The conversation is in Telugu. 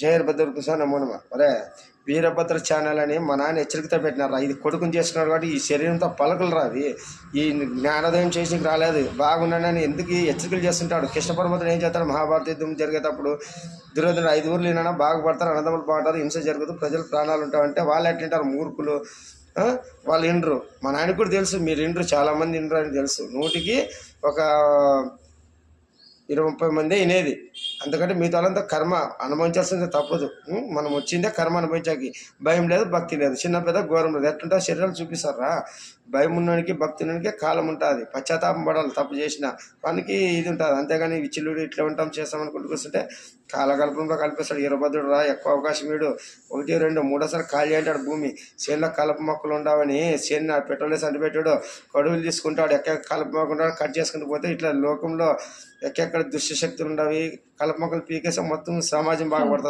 జయభద్ర కృష్ణ నమో నమ. ఒరే వీరభద్ర ఛానల్ అని మా నాన్న హెచ్చరికతో పెట్టినారా. ఇది కొడుకుని చేసుకున్నాడు కాబట్టి ఈ శరీరంతో పలకలు రావి. ఈ జ్ఞానోదయం చేసి రాలేదు. బాగున్నానని ఎందుకు హెచ్చరికలు చేస్తుంటాడు. కృష్ణ పరమాత్ముడు ఏం చేస్తాడు, మహాభారత యుద్ధం జరిగేటప్పుడు దుర్యోధన 5 ఊర్లు వినా బాగుపడతారు, అన్నదమ్ములు బాగుంటారు, హింస జరుగుతుంది, ప్రజలు ప్రాణాలు ఉంటాయంటే వాళ్ళు ఎట్లుంటారు, మూర్ఖులు. వాళ్ళు ఇండ్రు. మా నాయనకు కూడా తెలుసు మీరు ఇండ్రు, చాలామంది ఇండ్రు అని తెలుసు. 100కి ఒక 20-30 మంది వినేది. అందుకంటే మీతో వాళ్ళంతా కర్మ అనుభవించాల్సిందే, తప్పదు. మనం వచ్చిందే కర్మ అనుభవించాకి. భయం లేదు, భక్తి లేదు, చిన్న పెద్ద ఘోరం లేదు. ఎట్లుంటే శరీరాలు చూపిస్తారా. భయం ఉన్నవానికి భక్తి ఉన్నవానికి కాలం ఉంటుంది. పశ్చాత్తాపం పడాలి తప్పు చేసిన వానికి ఇది ఉంటుంది. అంతేగాని విచ్చిలుడు ఇట్లా ఉంటాం చేస్తామనుకుంటూ కూర్చుంటే కాలకల్పంలో కల్పిస్తాడు. వీరభద్రుడు రా, ఎక్కువ అవకాశం వీడు. 1, 2, 3 ఖాళీ అంటాడు భూమి. చేనులో కలప మొక్కలు ఉండవని చేను పెట్రోల్ వేసి అంటిపెట్టాడు. కడువులు తీసుకుంటాడు, ఎక్కడ కలప మొక్క ఉంటాడు కట్ చేసుకుంటూ పోతే ఇట్లా లోకంలో ఎక్కడెక్కడ దుష్టశక్తులు ఉండవి. కలప మొక్కలు పీకేస్తే మొత్తం సమాజం బాగుపడుతుంది.